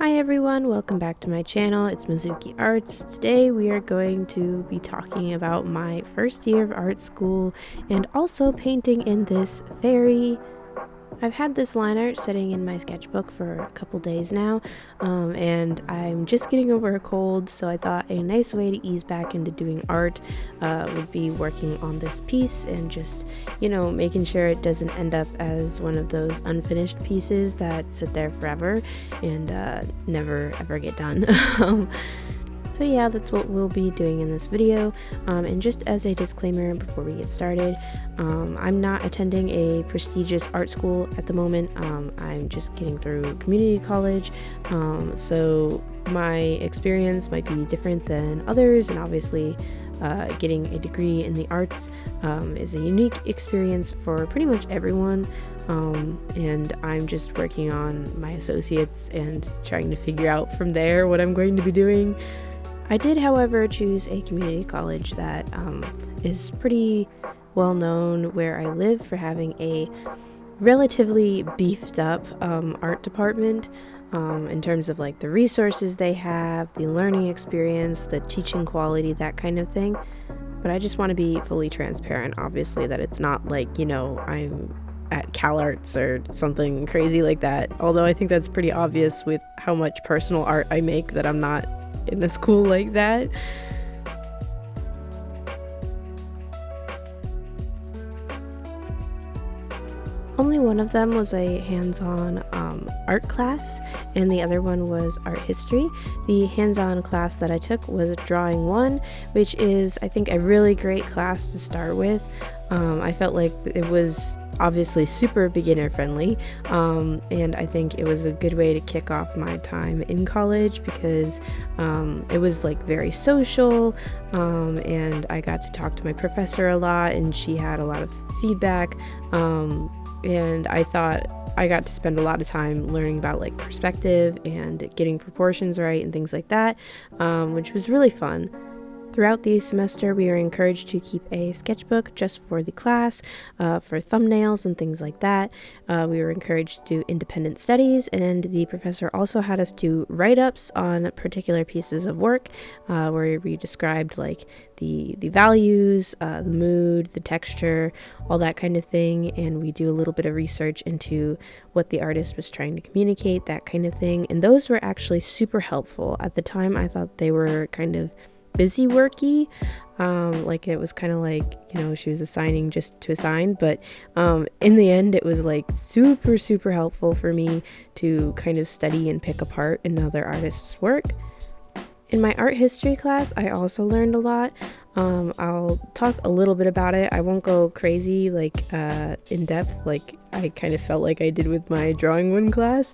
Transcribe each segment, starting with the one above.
Hi everyone, welcome back to my channel. It's Mizuki Arts. Today we are going to be talking about my first year of art school and also painting in this fairy. I've had this line art sitting in my sketchbook for a couple days now, and I'm just getting over a cold, so I thought a nice way to ease back into doing art would be working on this piece and just, making sure it doesn't end up as one of those unfinished pieces that sit there forever and never ever get done. So yeah, that's what we'll be doing in this video. And just as a disclaimer before we get started, I'm not attending a prestigious art school at the moment. I'm just getting through community college, so my experience might be different than others, and obviously getting a degree in the arts is a unique experience for pretty much everyone. And I'm just working on my associates and trying to figure out from there what I'm going to be doing. I did, however, choose a community college that is pretty well known where I live for having a relatively beefed up art department in terms of like the resources they have, the learning experience, the teaching quality, that kind of thing. But I just want to be fully transparent, obviously, that it's not like, I'm at CalArts or something crazy like that. Although I think that's pretty obvious with how much personal art I make that I'm not in a school like that. Only one of them was a hands-on art class, and the other one was art history. The hands-on class that I took was drawing 1, which is, I think, a really great class to start with. I felt like it was obviously super beginner friendly, and I think it was a good way to kick off my time in college because it was like very social, and I got to talk to my professor a lot, and she had a lot of feedback, and I thought I got to spend a lot of time learning about like perspective and getting proportions right and things like that, which was really fun. Throughout the semester, we were encouraged to keep a sketchbook just for the class, for thumbnails and things like that. We were encouraged to do independent studies, and the professor also had us do write-ups on particular pieces of work, where we described like the values, the mood, the texture, all that kind of thing, and we do a little bit of research into what the artist was trying to communicate, that kind of thing. And those were actually super helpful. At the time, I thought they were kind of busy worky, like it was kind of like, she was assigning just to assign, but in the end it was like super helpful for me to kind of study and pick apart another artist's work. In my art history class, I also learned a lot. I'll talk a little bit about it. I won't go crazy like in depth like I kind of felt like I did with my drawing 1 class,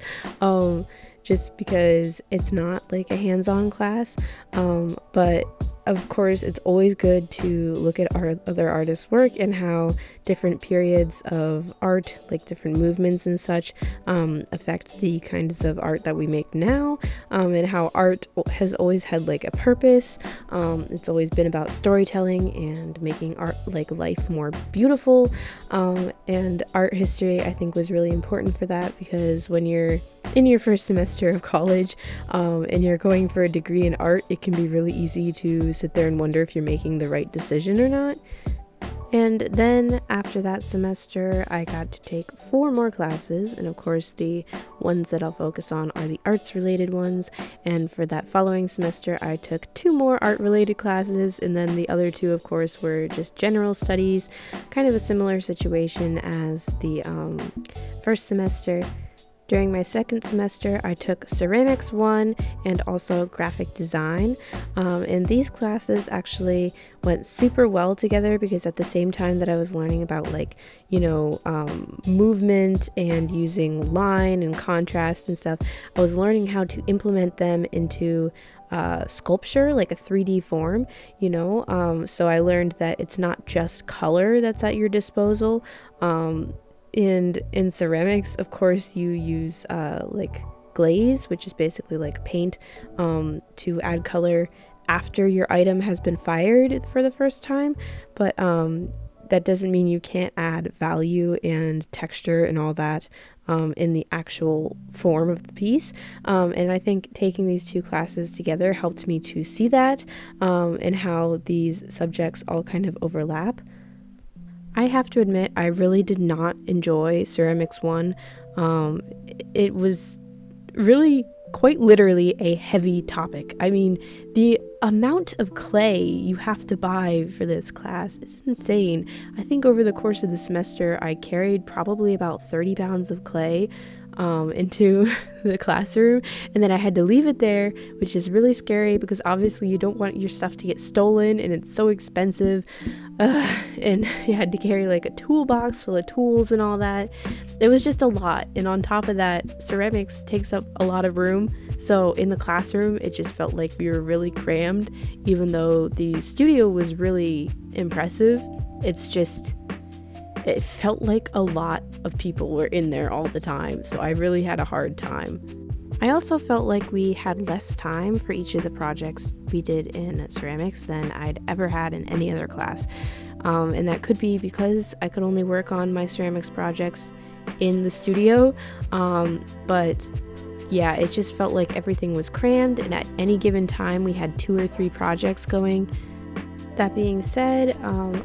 just because it's not like a hands-on class, but of course it's always good to look at other artists' work and how different periods of art, like different movements and such, affect the kinds of art that we make now, and how art has always had like a purpose. It's always been about storytelling and making art like life more beautiful, and art history I think was really important for that, because when you're in your first semester of college, and you're going for a degree in art, it can be really easy to sit there and wonder if you're making the right decision or not. And then after that semester, I got to take 4 more classes, and of course the ones that I'll focus on are the arts related ones. And for that following semester, I took 2 more art related classes, and then the other 2 of course were just general studies, kind of a similar situation as the first semester. During my second semester, I took ceramics 1 and also graphic design, and these classes actually went super well together because at the same time that I was learning about like, movement and using line and contrast and stuff, I was learning how to implement them into sculpture, like a 3D form, so I learned that it's not just color that's at your disposal. And in ceramics, of course, you use like glaze, which is basically like paint, to add color after your item has been fired for the first time. But that doesn't mean you can't add value and texture and all that in the actual form of the piece. And I think taking these two classes together helped me to see that, and how these subjects all kind of overlap. I have to admit, I really did not enjoy Ceramics 1. It was really quite literally a heavy topic. I mean, the amount of clay you have to buy for this class is insane. I think over the course of the semester, I carried probably about 30 pounds of clay into the classroom, and then I had to leave it there, which is really scary because obviously you don't want your stuff to get stolen, and it's so expensive. And you had to carry like a toolbox full of tools and all that. It was just a lot. And on top of that, ceramics takes up a lot of room. So in the classroom, it just felt like we were really crammed, even though the studio was really impressive. It felt like a lot of people were in there all the time. So I really had a hard time. I also felt like we had less time for each of the projects we did in ceramics than I'd ever had in any other class. And that could be because I could only work on my ceramics projects in the studio. But yeah, it just felt like everything was crammed, and at any given time we had 2 or 3 projects going. That being said,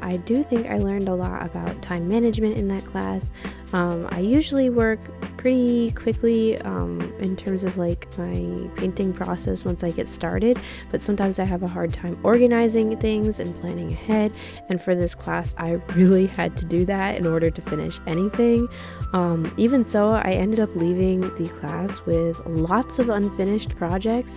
I do think I learned a lot about time management in that class. I usually work pretty quickly in terms of like my painting process once I get started, but sometimes I have a hard time organizing things and planning ahead, and for this class I really had to do that in order to finish anything. Even so, I ended up leaving the class with lots of unfinished projects.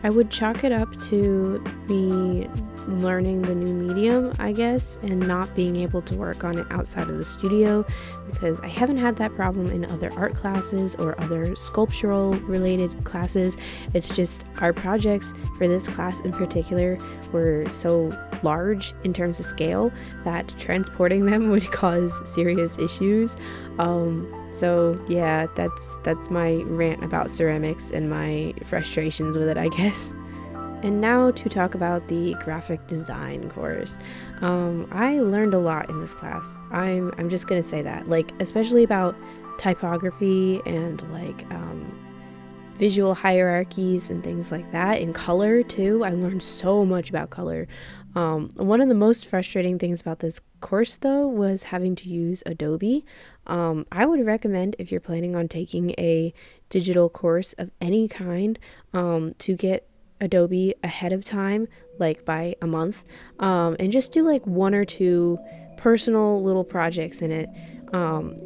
I would chalk it up to me learning the new medium, I guess, and not being able to work on it outside of the studio, because I haven't had that problem in other art classes or other sculptural related classes. It's just our projects for this class in particular were so large in terms of scale that transporting them would cause serious issues. So yeah, that's my rant about ceramics and my frustrations with it, I guess. And now to talk about the graphic design course. I learned a lot in this class. I'm just gonna say that, like, especially about typography and like visual hierarchies and things like that, and color too. I learned so much about color. One of the most frustrating things about this course though was having to use Adobe. I would recommend, if you're planning on taking a digital course of any kind, to get Adobe ahead of time, like by a month, and just do like 1 or 2 personal little projects in it,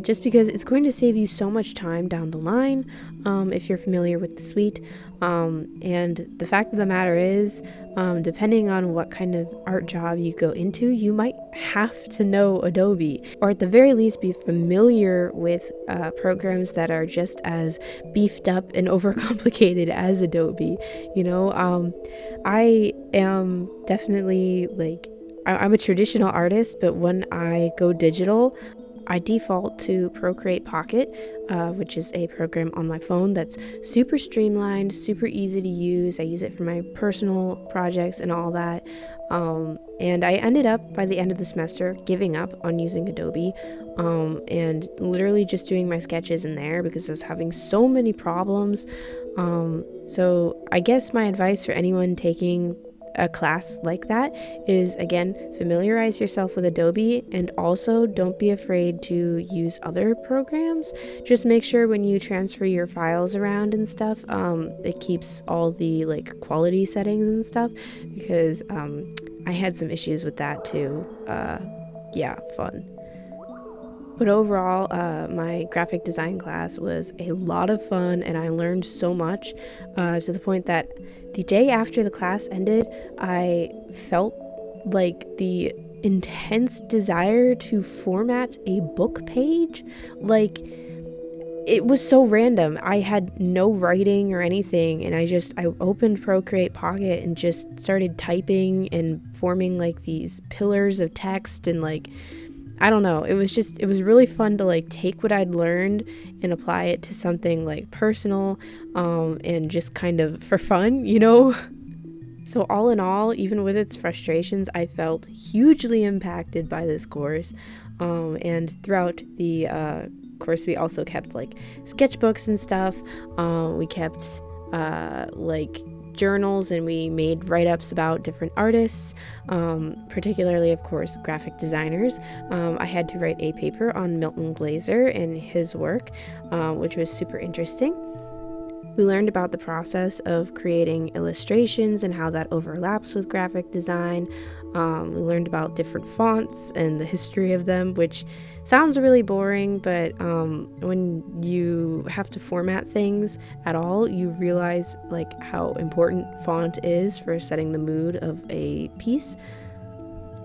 just because it's going to save you so much time down the line, if you're familiar with the suite. And the fact of the matter is, depending on what kind of art job you go into, you might have to know Adobe, or at the very least be familiar with programs that are just as beefed up and overcomplicated as Adobe. I am definitely like, I'm a traditional artist, but when I go digital, I default to Procreate Pocket, which is a program on my phone that's super streamlined, super easy to use. I use it for my personal projects and all that. And I ended up, by the end of the semester, giving up on using Adobe, and literally just doing my sketches in there because I was having so many problems. So I guess my advice for anyone taking a class like that is, again, familiarize yourself with Adobe, and also don't be afraid to use other programs. Just make sure when you transfer your files around and stuff, it keeps all the like quality settings and stuff, because I had some issues with that too. Yeah, fun. But overall, my graphic design class was a lot of fun, and I learned so much, to the point that the day after the class ended, I felt like the intense desire to format a book page. Like, it was so random. I had no writing or anything, and I opened Procreate Pocket and just started typing and forming like these pillars of text, and like, I don't know, it was really fun to like take what I'd learned and apply it to something like personal, and just kind of for fun, So all in all, even with its frustrations, I felt hugely impacted by this course, and throughout the course, we also kept like sketchbooks and stuff. We kept like journals, and we made write-ups about different artists, particularly, of course, graphic designers. I had to write a paper on Milton Glaser and his work, which was super interesting. We learned about the process of creating illustrations and how that overlaps with graphic design. We learned about different fonts and the history of them, which sounds really boring, but when you have to format things at all, you realize like how important font is for setting the mood of a piece.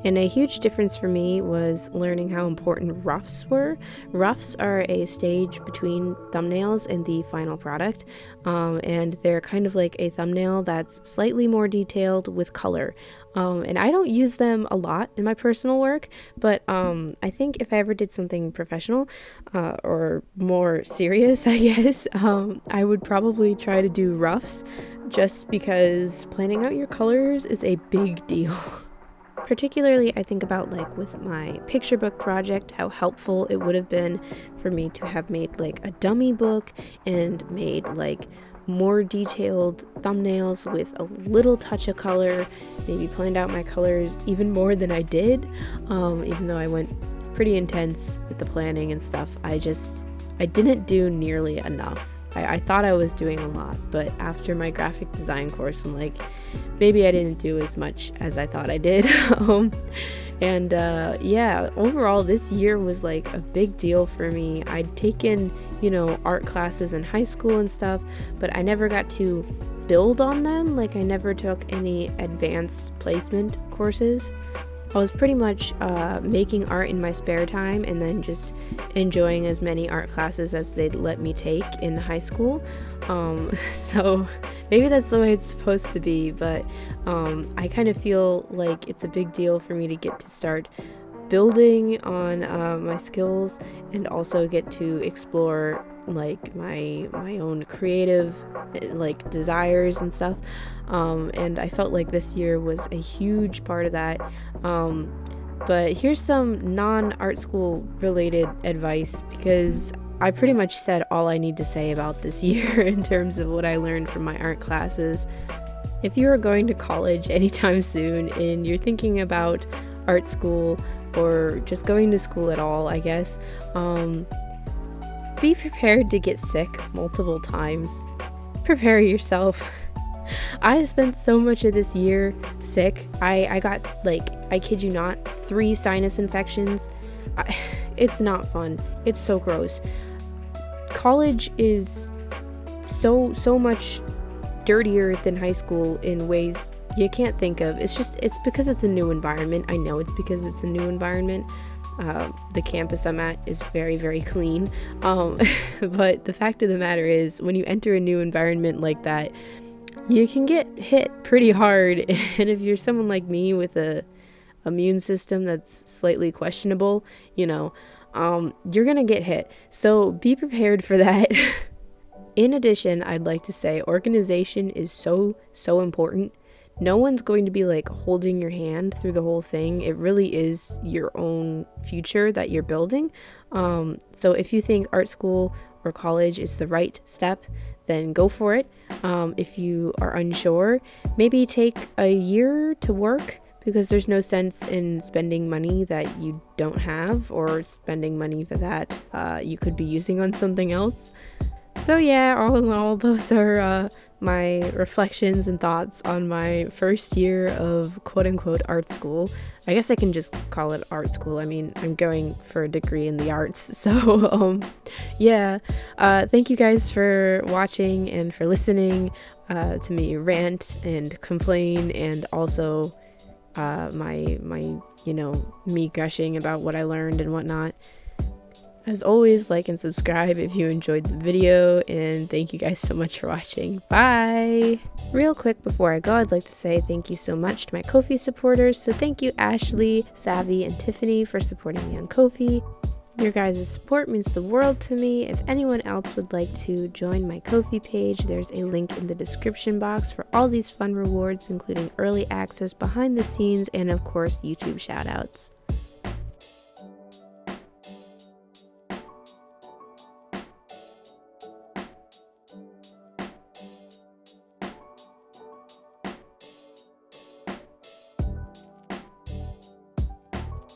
And a huge difference for me was learning how important roughs were. Roughs are a stage between thumbnails and the final product, and they're kind of like a thumbnail that's slightly more detailed with color. And I don't use them a lot in my personal work, but I think if I ever did something professional or more serious, I guess, I would probably try to do roughs, just because planning out your colors is a big deal. Particularly, I think about like with my picture book project, how helpful it would have been for me to have made like a dummy book and made like more detailed thumbnails with a little touch of color, maybe planned out my colors even more than I did, even though I went pretty intense with the planning and stuff. I didn't do nearly enough. I thought I was doing a lot, but after my graphic design course, I'm like, maybe I didn't do as much as I thought I did. Yeah, overall this year was like a big deal for me. I'd taken, art classes in high school and stuff, but I never got to build on them. Like, I never took any advanced placement courses. I was pretty much making art in my spare time and then just enjoying as many art classes as they'd let me take in high school. So maybe that's the way it's supposed to be, but I kind of feel like it's a big deal for me to get to start building on my skills and also get to explore like my own creative like desires and stuff, and I felt like this year was a huge part of that. But here's some non-art school related advice, because I pretty much said all I need to say about this year in terms of what I learned from my art classes. If you are going to college anytime soon and you're thinking about art school or just going to school at all, I guess, be prepared to get sick multiple times. Prepare yourself. I spent so much of this year sick. I got, like, I kid you not, 3 sinus infections. It's not fun. It's so gross. College is so much dirtier than high school in ways you can't think of. It's because it's a new environment. I know it's because it's a new environment. The campus I'm at is very, very clean. But the fact of the matter is, when you enter a new environment like that, you can get hit pretty hard. And if you're someone like me with a immune system that's slightly questionable, you're gonna get hit. So be prepared for that. In addition, I'd like to say organization is so important. No one's going to be like holding your hand through the whole thing. It really is your own future that you're building. So if you think art school or college is the right step, then go for it. If you are unsure, maybe take a year to work, because there's no sense in spending money that you don't have, or spending money that you could be using on something else. So yeah, all in all, those are my reflections and thoughts on my first year of quote-unquote art school. I guess I can just call it art school. I mean, I'm going for a degree in the arts. So yeah, thank you guys for watching and for listening to me rant and complain, and also my me gushing about what I learned and whatnot. As always, like and subscribe if you enjoyed the video, and thank you guys so much for watching. Bye! Real quick before I go, I'd like to say thank you so much to my Ko-fi supporters. So thank you Ashley, Savvy, and Tiffany for supporting me on Ko-fi. Your guys' support means the world to me. If anyone else would like to join my Ko-fi page, there's a link in the description box for all these fun rewards, including early access, behind the scenes, and of course YouTube shoutouts.